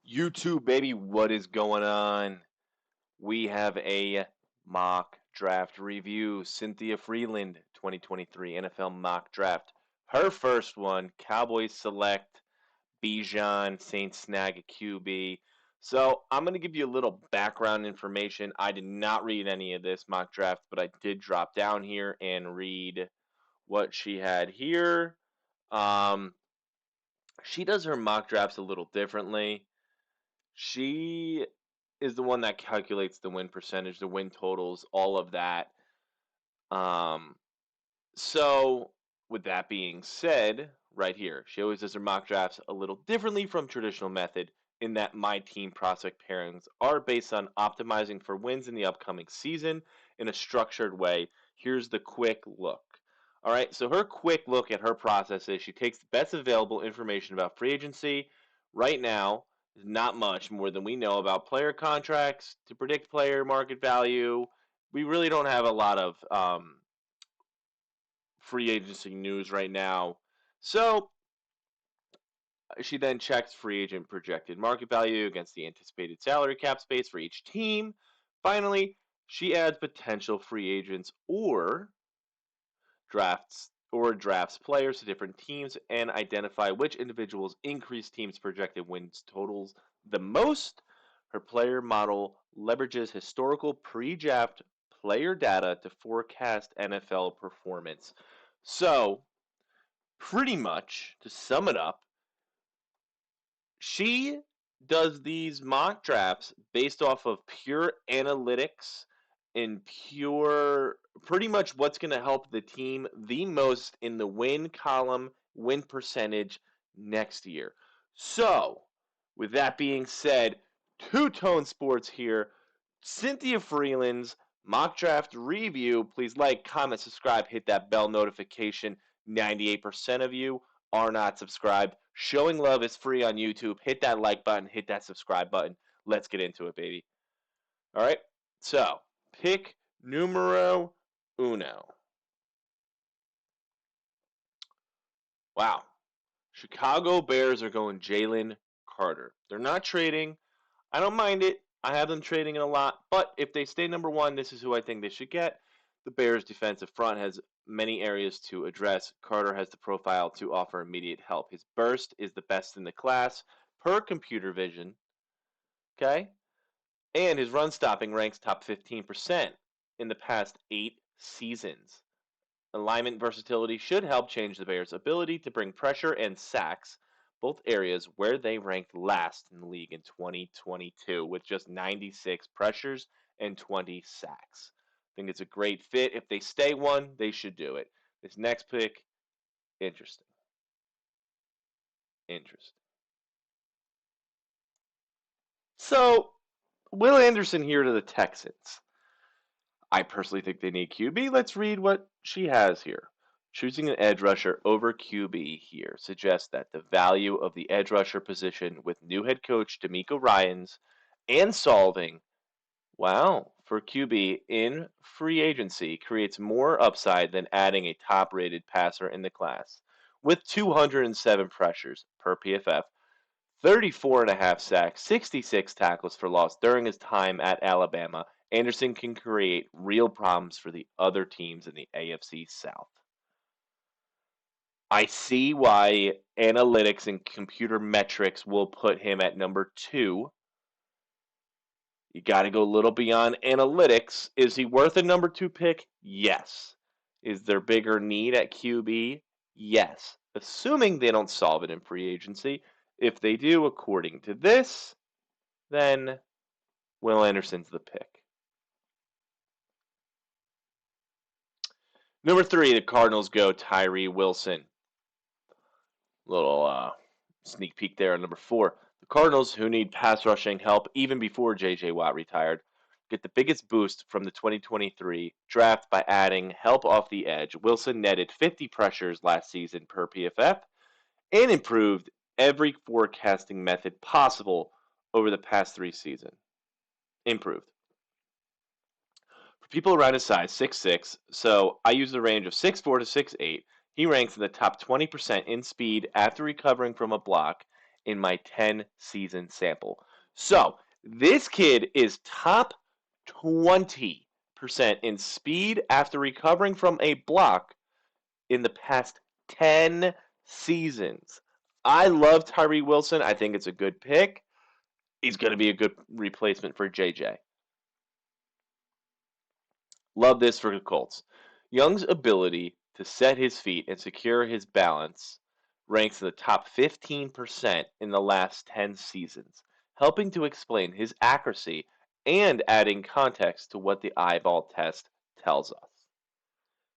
YouTube, baby, what is going on? We have a mock draft review. Cynthia Frelund, 2023 NFL mock draft. Her first one, Cowboys select Bijan, Saints snag a QB. So I'm going to give you a little background information. I did not read any of this mock draft, but I did drop down here and read what she had here. Um, she does her mock drafts a little differently. She is the one that calculates the win percentage, the win totals, all of that. Um, so with that being said, right here, she always does her mock drafts a little differently from traditional method in that my team prospect pairings are based on optimizing for wins in the upcoming season in a structured way. Here's the quick look. All right, so her quick look at her process is she takes the best available information about free agency right now. Not much more than we know about player contracts to predict player market value. We really don't have a lot of free agency news right now. So she then checks free agent projected market value against the anticipated salary cap space for each team. Finally, she adds potential free agents drafts players to different teams and identify which individuals increase teams' projected wins totals the most. Her player model leverages historical pre-draft player data to forecast NFL performance. So, pretty much to sum it up, she does these mock drafts based off of pure analytics and pure pretty much what's going to help the team the most in the win column, win percentage next year. So, with that being said, Two-Tone Sports here, Cynthia Frelund's mock draft review. Please like, comment, subscribe, hit that bell notification. 98% of you are not subscribed. Showing love is free on YouTube. Hit that like button, hit that subscribe button. Let's get into it, baby. All right. So, pick numero uno. Wow. Chicago Bears are going Jalen Carter. They're not trading. I don't mind it. I have them trading it a lot, but if they stay number one, this is who I think they should get. The Bears' defensive front has many areas to address. Carter has the profile to offer immediate help. His burst is the best in the class per computer vision, okay? And his run stopping ranks top 15% in the past 8 seasons. Alignment versatility should help change the Bears' ability to bring pressure and sacks, both areas where they ranked last in the league in 2022 with just 96 pressures and 20 sacks. I think it's a great fit. If they stay one, they should do it. This next pick, interesting. Interesting. So, Will Anderson here to the Texans. I personally think they need QB. Let's read what she has here. Choosing an edge rusher over QB here suggests that the value of the edge rusher position with new head coach D'Amico Ryans and solving, wow, for QB in free agency creates more upside than adding a top rated passer in the class. With 207 pressures per PFF, 34 and a half sacks, 66 tackles for loss during his time at Alabama, Anderson can create real problems for the other teams in the AFC South. I see why analytics and computer metrics will put him at number 2. You got to go a little beyond analytics. Is he worth a number 2 pick? Yes. Is there bigger need at QB? Yes. Assuming they don't solve it in free agency. If they do, according to this, then Will Anderson's the pick. Number 3, the Cardinals go Tyree Wilson. Little sneak peek there on number 4. The Cardinals, who need pass rushing help even before J.J. Watt retired, get the biggest boost from the 2023 draft by adding help off the edge. Wilson netted 50 pressures last season per PFF and improved every forecasting method possible over the past 3 seasons. Improved. For people around his size, 6'6", so I use the range of 6'4 to 6'8", he ranks in the top 20% in speed after recovering from a block in my 10-season sample. So this kid is top 20% in speed after recovering from a block in the past 10 seasons. I love Tyree Wilson. I think it's a good pick. He's going to be a good replacement for JJ. Love this for the Colts. Young's ability to set his feet and secure his balance ranks in the top 15% in the last 10 seasons, helping to explain his accuracy and adding context to what the eyeball test tells us.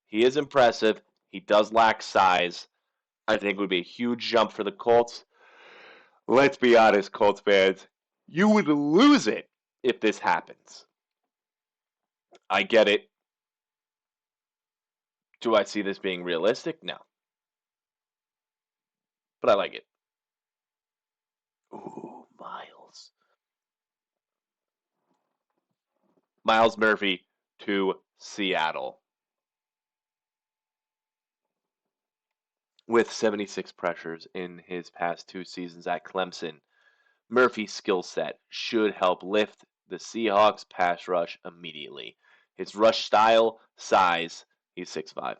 He is impressive. He does lack size. I think it would be a huge jump for the Colts. Let's be honest, Colts fans. You would lose it if this happens. I get it. Do I see this being realistic? No. But I like it. Ooh, Miles. Miles Murphy to Seattle. With 76 pressures in his past 2 seasons at Clemson, Murphy's skill set should help lift the Seahawks pass rush immediately. His rush style, size, he's 6'5",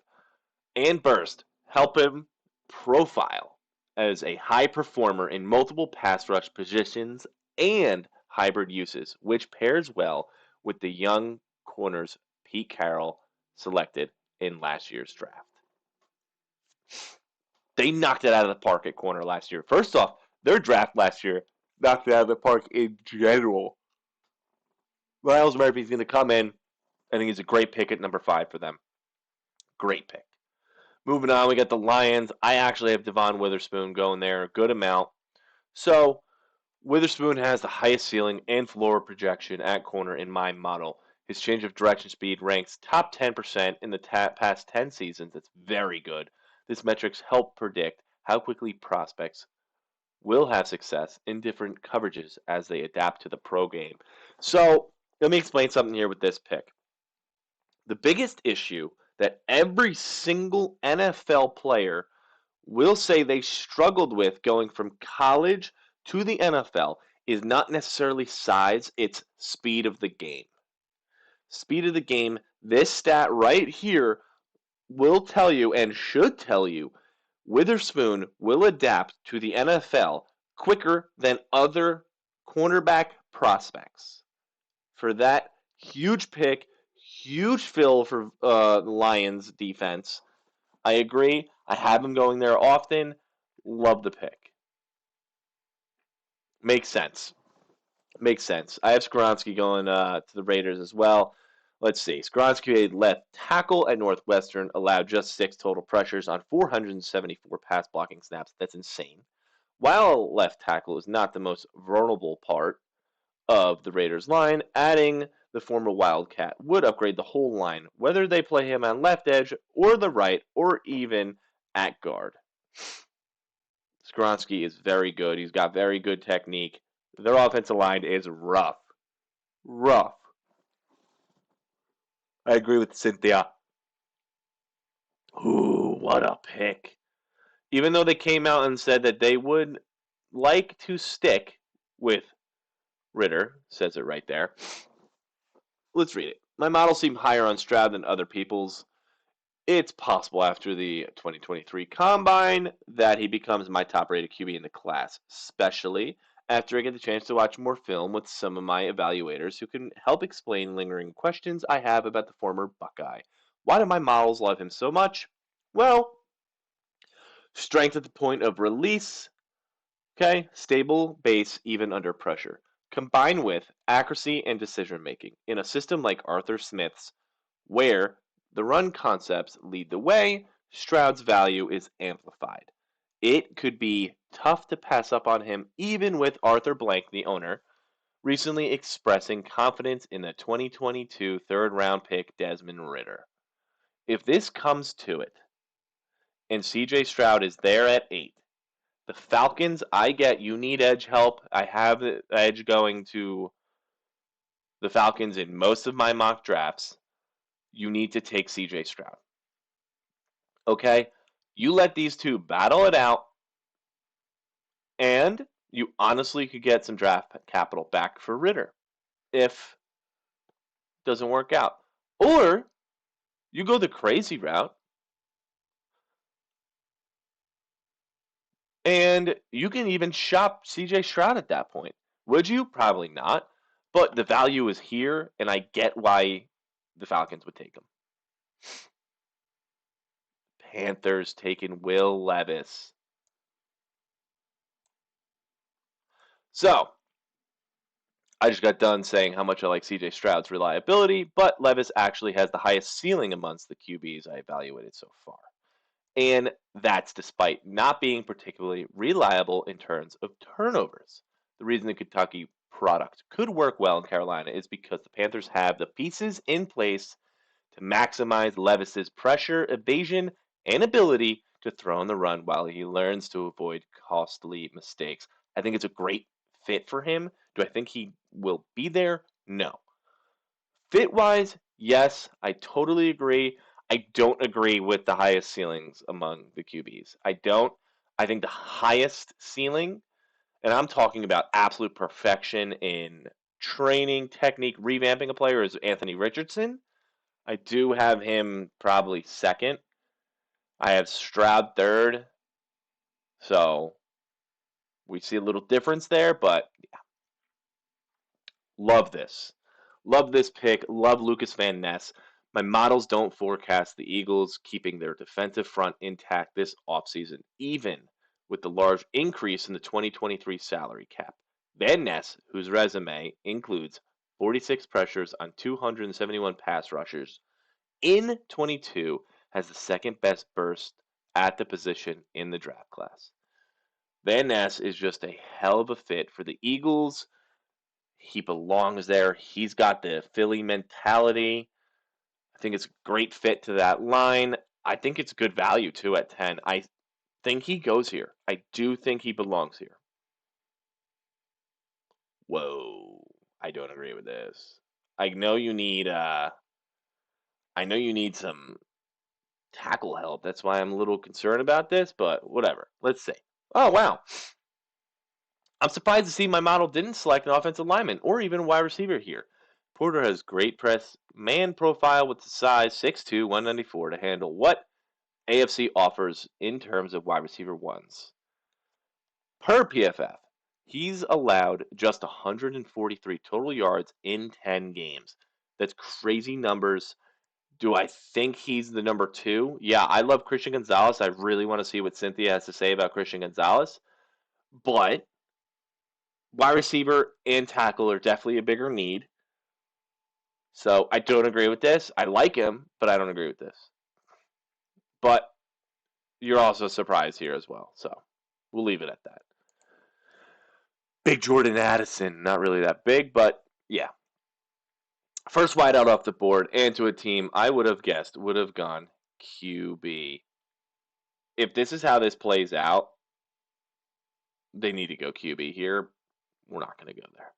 and burst help him profile as a high performer in multiple pass rush positions and hybrid uses, which pairs well with the young corners Pete Carroll selected in last year's draft. They knocked it out of the park at corner last year. First off, their draft last year knocked it out of the park in general. Miles Murphy's going to come in. I think he's a great pick at number 5 for them. Great pick. Moving on, we got the Lions. I actually have Devon Witherspoon going there a good amount. So Witherspoon has the highest ceiling and floor projection at corner in my model. His change of direction speed ranks top 10% in the past 10 seasons. That's very good. This metrics help predict how quickly prospects will have success in different coverages as they adapt to the pro game. So let me explain something here with this pick. The biggest issue that every single NFL player will say they struggled with going from college to the NFL is not necessarily size, it's speed of the game. Speed of the game, this stat right here will tell you and should tell you Witherspoon will adapt to the NFL quicker than other cornerback prospects. For that huge pick, huge fill for the Lions defense. I agree. I have him going there often. Love the pick. Makes sense. Makes sense. I have Skoronski going to the Raiders as well. Let's see. Skoronski, left tackle at Northwestern, allowed just 6 total pressures on 474 pass blocking snaps. That's insane. While left tackle is not the most vulnerable part of the Raiders line, adding the former Wildcat would upgrade the whole line, whether they play him on left edge or the right or even at guard. Skoronski is very good. He's got very good technique. Their offensive line is rough. Rough. I agree with Cynthia. Ooh, what a pick. Even though they came out and said that they would like to stick with Ritter, says it right there. Let's read it. My model seemed higher on Stroud than other people's. It's possible after the 2023 Combine that he becomes my top-rated QB in the class, especially after I get the chance to watch more film with some of my evaluators who can help explain lingering questions I have about the former Buckeye. Why do my models love him so much? Well, strength at the point of release, okay, stable base even under pressure, combined with accuracy and decision making in a system like Arthur Smith's, where the run concepts lead the way, Stroud's value is amplified. It could be tough to pass up on him even with Arthur Blank, the owner, recently expressing confidence in the 2022 third-round pick Desmond Ritter. If this comes to it, and CJ Stroud is there at 8, the Falcons, I get you need edge help. I have the edge going to the Falcons in most of my mock drafts. You need to take CJ Stroud. Okay? You let these two battle it out, and You honestly could get some draft capital back for Ritter if it doesn't work out. Or you go the crazy route and you can even shop CJ Stroud at that point. Would you? Probably not. But the value is here, and I get why the Falcons would take him. Panthers taking Will Levis. So, I just got done saying how much I like CJ Stroud's reliability, but Levis actually has the highest ceiling amongst the QBs I evaluated so far. And that's despite not being particularly reliable in terms of turnovers. The reason the Kentucky product could work well in Carolina is because the Panthers have the pieces in place to maximize Levis's pressure, evasion, and ability to throw on the run while he learns to avoid costly mistakes. I think it's a great fit for him. Do I think he will be there? No. Fit wise, yes, I totally agree. I don't agree with the highest ceilings among the QBs. I don't. I think the highest ceiling, and I'm talking about absolute perfection in training, technique, revamping a player, is Anthony Richardson. I do have him probably second. I have Stroud third. So we see a little difference there, but love this. Love this pick. Love Lucas Van Ness. My models don't forecast the Eagles keeping their defensive front intact this offseason, even with the large increase in the 2023 salary cap. Van Ness, whose resume includes 46 pressures on 271 pass rushers in 22, has the second best burst at the position in the draft class. Van Ness is just a hell of a fit for the Eagles. He belongs there. He's got the Philly mentality. I think it's a great fit to that line. I think it's good value too at 10. I think he goes here. I do think he belongs here. Whoa. I don't agree with this. I know you need some tackle help. That's why I'm a little concerned about this, but whatever. Let's see. Oh wow. I'm surprised to see my model didn't select an offensive lineman or even a wide receiver here. Porter has great press man profile with the size 6'2", 194 to handle what AFC offers in terms of wide receiver ones. Per PFF, he's allowed just 143 total yards in 10 games. That's crazy numbers. Do I think he's the number two? Yeah, I love Christian Gonzalez. I really want to see what Cynthia has to say about Christian Gonzalez. But wide receiver and tackle are definitely a bigger need. So I don't agree with this. I like him, but I don't agree with this. But you're also surprised here as well. So we'll leave it at that. Big Jordan Addison, not really that big, but yeah. First wideout off the board and to a team I would have guessed would have gone QB. If this is how this plays out, they need to go QB here. We're not going to go there.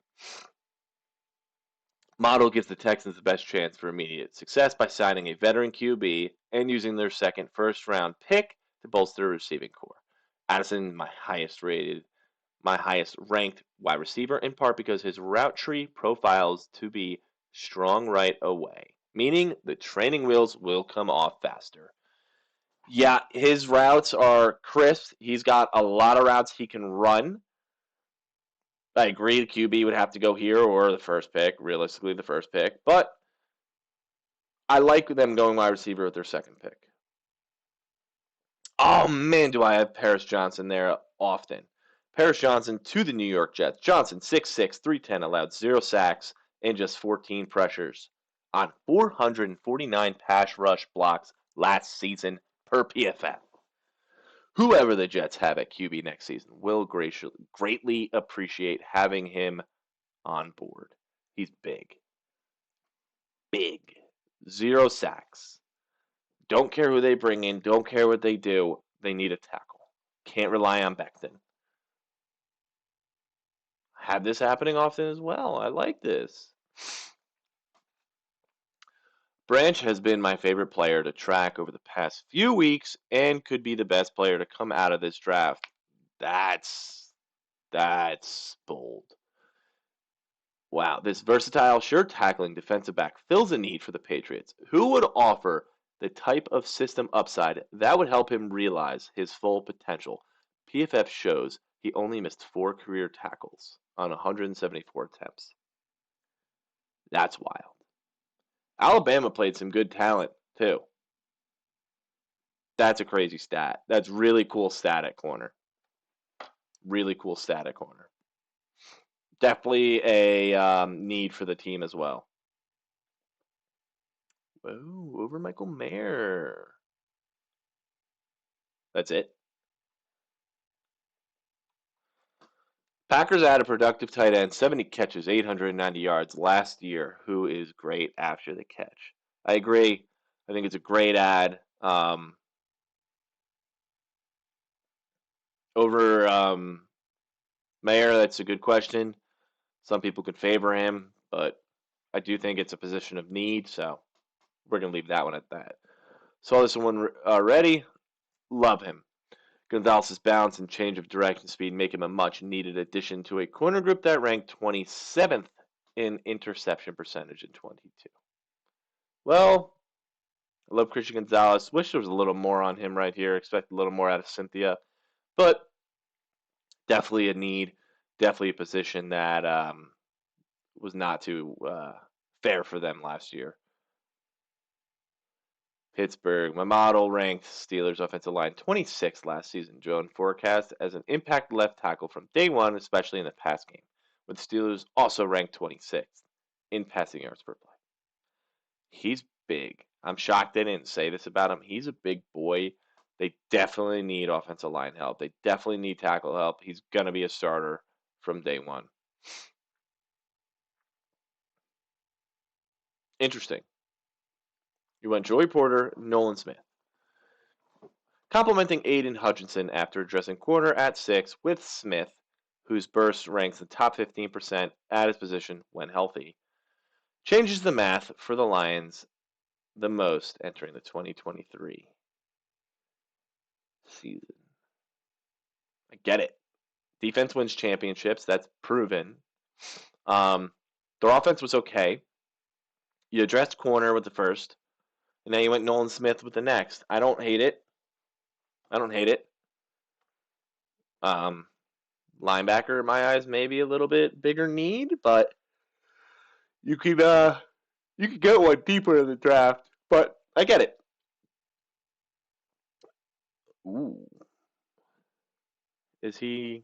Model gives the Texans the best chance for immediate success by signing a veteran QB and using their second first round pick to bolster the receiving core. Addison, my highest ranked wide receiver, in part because his route tree profiles to be strong right away, meaning the training wheels will come off faster. Yeah, his routes are crisp. He's got a lot of routes he can run. I agree the QB would have to go here or the first pick, realistically the first pick, but I like them going wide receiver with their second pick. Oh man, do I have Paris Johnson there often. Paris Johnson to the New York Jets. Johnson, 6'6", 310, allowed 0 sacks and just 14 pressures on 449 pass rush blocks last season per PFF. Whoever the Jets have at QB next season will greatly appreciate having him on board. He's big. Big. 0 sacks. Don't care who they bring in. Don't care what they do. They need a tackle. Can't rely on Becton. Have this happening often as well. I like this. Branch has been my favorite player to track over the past few weeks and could be the best player to come out of this draft. That's That's bold. Wow, this versatile, sure tackling defensive back fills a need for the Patriots. Who would offer the type of system upside that would help him realize his full potential? PFF shows he only missed 4 career tackles on 174 attempts. That's wild. Alabama played some good talent, too. That's a crazy stat. That's really cool stat at corner. Really cool stat at corner. Definitely a need for the team as well. Oh, over Michael Mayer. That's it. Packers had a productive tight end, 70 catches, 890 yards last year, who is great after the catch. I agree. I think it's a great ad. Over Mayer, that's a good question. Some people could favor him, but I do think it's a position of need, so we're going to leave that one at that. Saw this one already. Love him. Gonzalez's balance and change of direction speed make him a much-needed addition to a corner group that ranked 27th in interception percentage in 22. Well, I love Christian Gonzalez. Wish there was a little more on him right here. Expect a little more out of Cynthia. But definitely a need. Definitely a position that was not too fair for them last year. Pittsburgh. My model ranked Steelers offensive line 26th last season. Joan forecast as an impact left tackle from day one, especially in the pass game, with Steelers also ranked 26th in passing yards per play. He's big. I'm shocked they didn't say this about him. He's a big boy. They definitely need offensive line help. They definitely need tackle help. He's going to be a starter from day one. Interesting. You went Joey Porter, Nolan Smith. Complimenting Aiden Hutchinson after addressing corner at 6 with Smith, whose burst ranks the top 15% at his position when healthy. Changes the math for the Lions the most entering the 2023 season. I get it. Defense wins championships. That's proven. Their offense was okay. You addressed corner with the first, and now you went Nolan Smith with the next. I don't hate it. Linebacker, in my eyes, maybe a little bit bigger need, but you could get one deeper in the draft. But I get it. Ooh, is he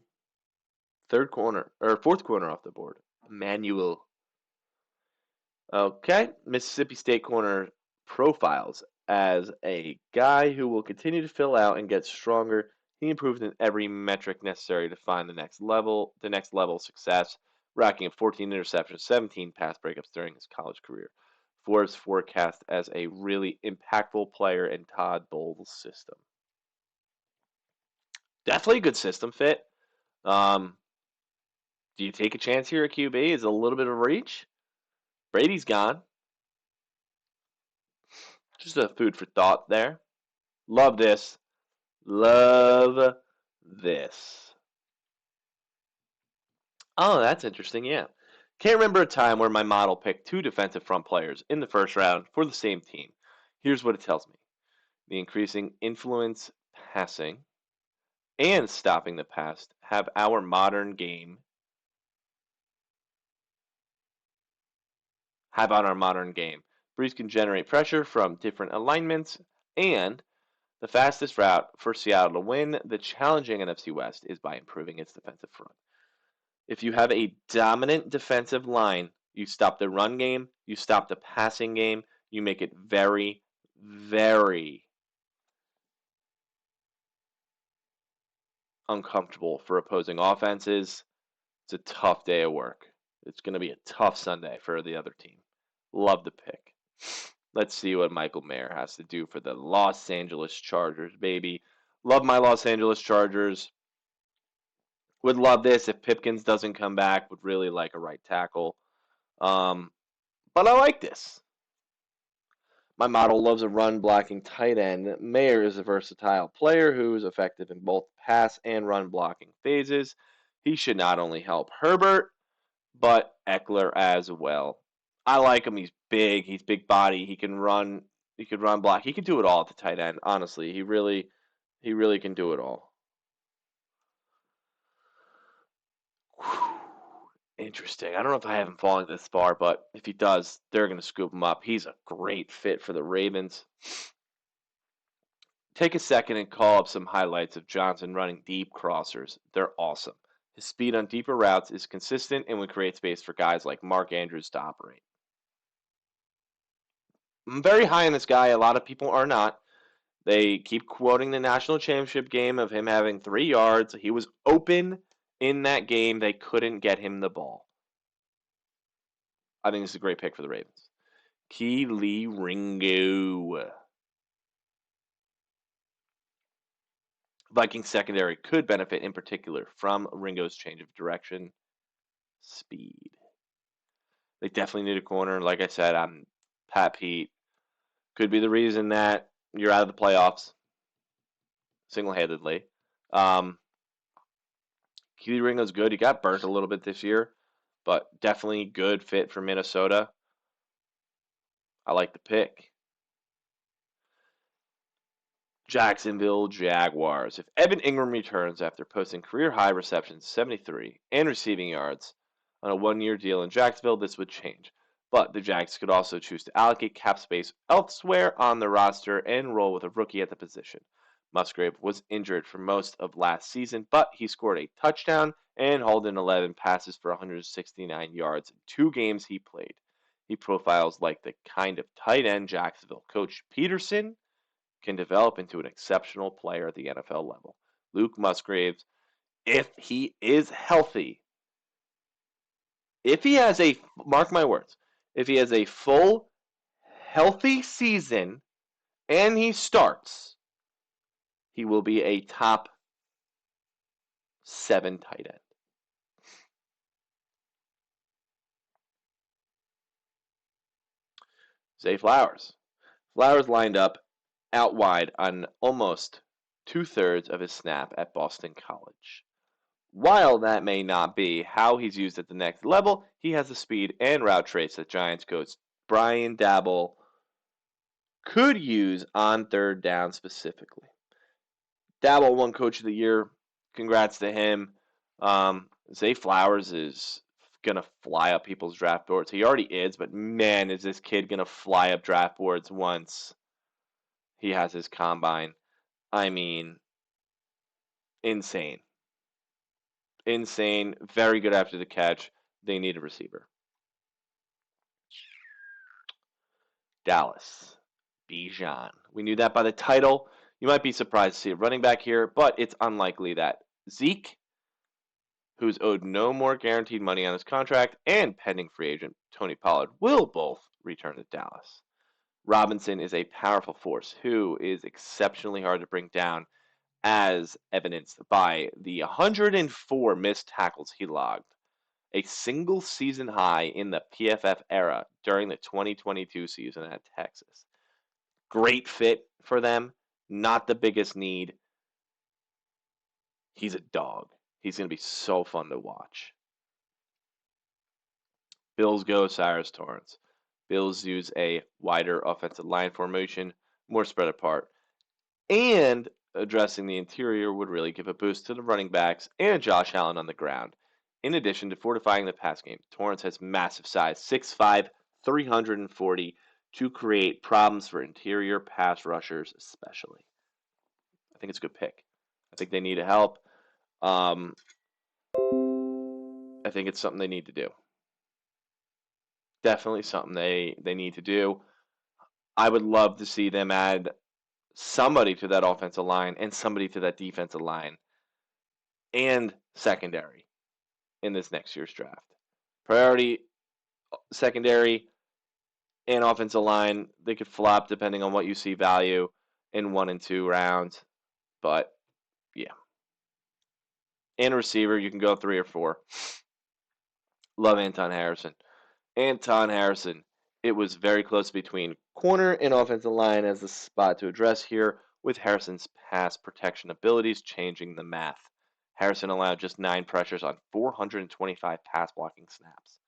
fourth corner off the board? Emmanuel. Okay, Mississippi State corner profiles as a guy who will continue to fill out and get stronger. He improved in every metric necessary to find the next level of success, racking 14 interceptions, 17 pass breakups during his college career. Forbes forecast as a really impactful player in Todd Bowles' system. Definitely a good system fit. Do you take a chance here at QB? Is it a little bit of a reach? Brady's gone. Just a food for thought there. Love this. Love this. Oh, that's interesting, yeah. Can't remember a time where my model picked 2 defensive front players in the first round for the same team. Here's what it tells me. The increasing influence passing and stopping the pass have our modern game Breeze can generate pressure from different alignments, and the fastest route for Seattle to win the challenging NFC West is by improving its defensive front. If you have a dominant defensive line, you stop the run game, you stop the passing game, you make it very, very uncomfortable for opposing offenses. It's a tough day of work. It's going to be a tough Sunday for the other team. Love the pick. Let's see what Michael Mayer has to do for the Los Angeles Chargers, baby. Love my Los Angeles Chargers. Would love this if Pipkins doesn't come back. Would really like a right tackle. But I like this. My model loves a run-blocking tight end. Mayer is a versatile player who is effective in both pass and run-blocking phases. He should not only help Herbert, but Eckler as well. I like him. He's big. He's big body. He can run. He could run block. He can do it all at the tight end. Honestly, he really can do it all. Whew. Interesting. I don't know if I have him falling this far, but if he does, they're going to scoop him up. He's a great fit for the Ravens. Take a second and call up some highlights of Johnson running deep crossers. They're awesome. His speed on deeper routes is consistent and would create space for guys like Mark Andrews to operate. I'm very high on this guy. A lot of people are not. They keep quoting the national championship game of him having 3 yards. He was open in that game. They couldn't get him the ball. I think this is a great pick for the Ravens. Kelee Ringo. Vikings secondary could benefit in particular from Ringo's change of direction. Speed. They definitely need a corner. Like I said, I'm Pat Pete. Could be the reason that you're out of the playoffs single-handedly. Kelee Ringo's good. He got burnt a little bit this year, but definitely good fit for Minnesota. I like the pick. Jacksonville Jaguars. If Evan Ingram returns after posting career-high receptions, 73, and receiving yards on a one-year deal in Jacksonville, this would change. But the Jags could also choose to allocate cap space elsewhere on the roster and roll with a rookie at the position. Musgrave was injured for most of last season, but he scored a touchdown and hauled in 11 passes for 169 yards in 2 games he played. He profiles like the kind of tight end Jacksonville coach Peterson can develop into an exceptional player at the NFL level. Luke Musgraves, if he is healthy, if he has a, mark my words, if he has a full, healthy season and he starts, he will be a top 7 tight end. Zay Flowers. Flowers lined up out wide on almost 2/3 of his snap at Boston College. While that may not be how he's used at the next level, he has the speed and route traits that Giants coach Brian Daboll could use on 3rd down specifically. Daboll won Coach of the Year. Congrats to him. Zay Flowers is going to fly up people's draft boards. He already is, but man, is this kid going to fly up draft boards once he has his combine. I mean, insane. Insane. Very good after the catch. They need a receiver. Dallas. Bijan. We knew that by the title. You might be surprised to see a running back here, but it's unlikely that Zeke, who's owed no more guaranteed money on his contract, and pending free agent Tony Pollard will both return to Dallas. Robinson is a powerful force who is exceptionally hard to bring down, as evidenced by the 104 missed tackles he logged, a single season high in the PFF era during the 2022 season at Texas. Great fit for them, not the biggest need. He's a dog. He's going to be so fun to watch. Bills go Cyrus Torrance. Bills use a wider offensive line formation, more spread apart, and addressing the interior would really give a boost to the running backs and Josh Allen on the ground. In addition to fortifying the pass game, Torrance has massive size, 6'5", 340, to create problems for interior pass rushers especially. I think it's a good pick. I think they need help. I think it's something they need to do. Definitely something they need to do. I would love to see them add somebody to that offensive line and somebody to that defensive line and secondary in this next year's draft. Priority secondary and offensive line, they could flop depending on what you see value in 1 and 2 rounds. But yeah. And a receiver, you can go 3 or 4. Love Anton Harrison. Anton Harrison, it was very close between corner and offensive line as the spot to address here, with Harrison's pass protection abilities changing the math. Harrison allowed just 9 pressures on 425 pass blocking snaps.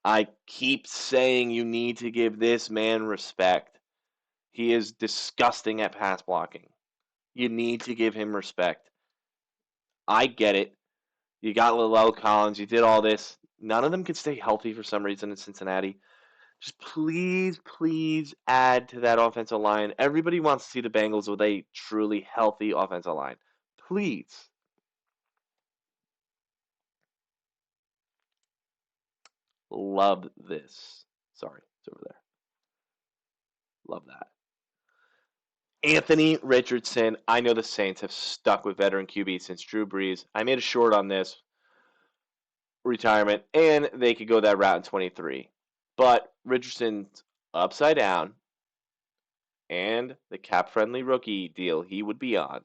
I keep saying you need to give this man respect. He is disgusting at pass blocking. You need to give him respect. I get it. You got La'el Collins. You did all this. None of them could stay healthy for some reason in Cincinnati. Just please, please add to that offensive line. Everybody wants to see the Bengals with a truly healthy offensive line. Please. Love this. Sorry, it's over there. Love that. Anthony Richardson. I know the Saints have stuck with veteran QB since Drew Brees. I made a short on this retirement, and they could go that route in 23. But Richardson's upside down, and the cap-friendly rookie deal he would be on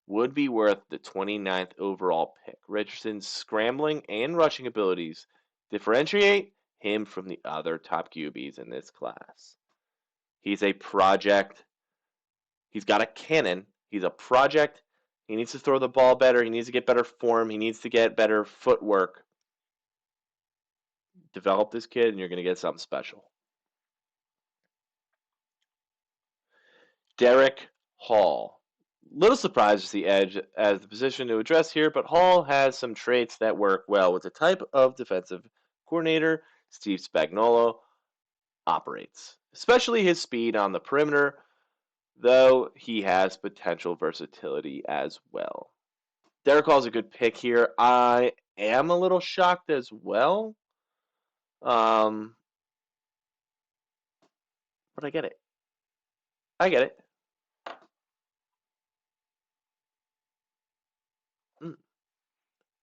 would be worth the 29th overall pick. Richardson's scrambling and rushing abilities differentiate him from the other top QBs in this class. He's a project. He's got a cannon. He's a project. He needs to throw the ball better. He needs to get better form. He needs to get better footwork. Develop this kid, and you're going to get something special. Derek Hall. Little surprised to see edge as the position to address here, but Hall has some traits that work well with the type of defensive coordinator Steve Spagnuolo operates, especially his speed on the perimeter, though he has potential versatility as well. Derek Hall's a good pick here. I am a little shocked as well. But I get it. I get it.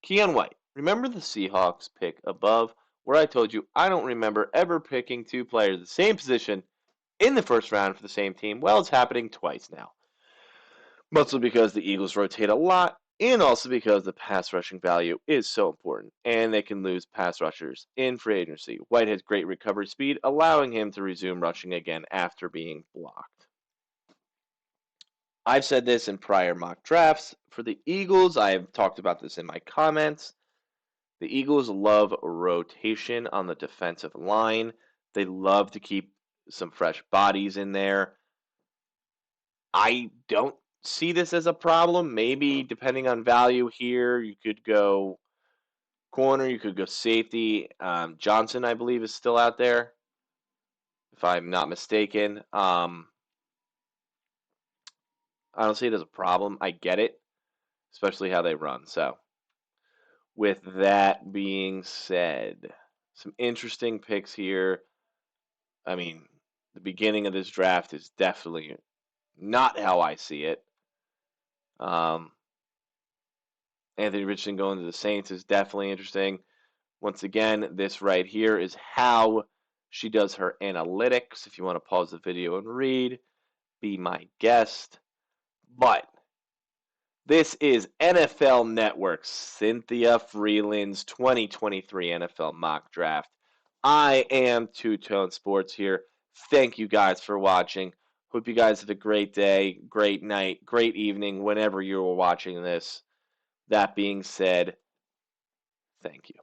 Keon White. Remember the Seahawks pick above where I told you I don't remember ever picking two players the same position in the first round for the same team? Well, it's happening twice now. Mostly because the Eagles rotate a lot, and also because the pass rushing value is so important, and they can lose pass rushers in free agency. White has great recovery speed, allowing him to resume rushing again after being blocked. I've said this in prior mock drafts. For the Eagles, I have talked about this in my comments. The Eagles love rotation on the defensive line. They love to keep some fresh bodies in there. I don't see this as a problem. Maybe depending on value here, you could go corner, you could go safety. Johnson, I believe, is still out there, if I'm not mistaken. I don't see it as a problem. I get it, especially how they run. So, with that being said, some interesting picks here. I mean, the beginning of this draft is definitely not how I see it. Anthony Richardson going to the Saints is definitely interesting. Once again, this right here is how she does her analytics. If you want to pause the video and read, be my guest. But this is NFL Network's Cynthia Frelund's 2023 NFL Mock Draft. I am Two-Tone Sports here. Thank you guys for watching. Hope you guys have a great day, great night, great evening, whenever you're watching this. That being said, thank you.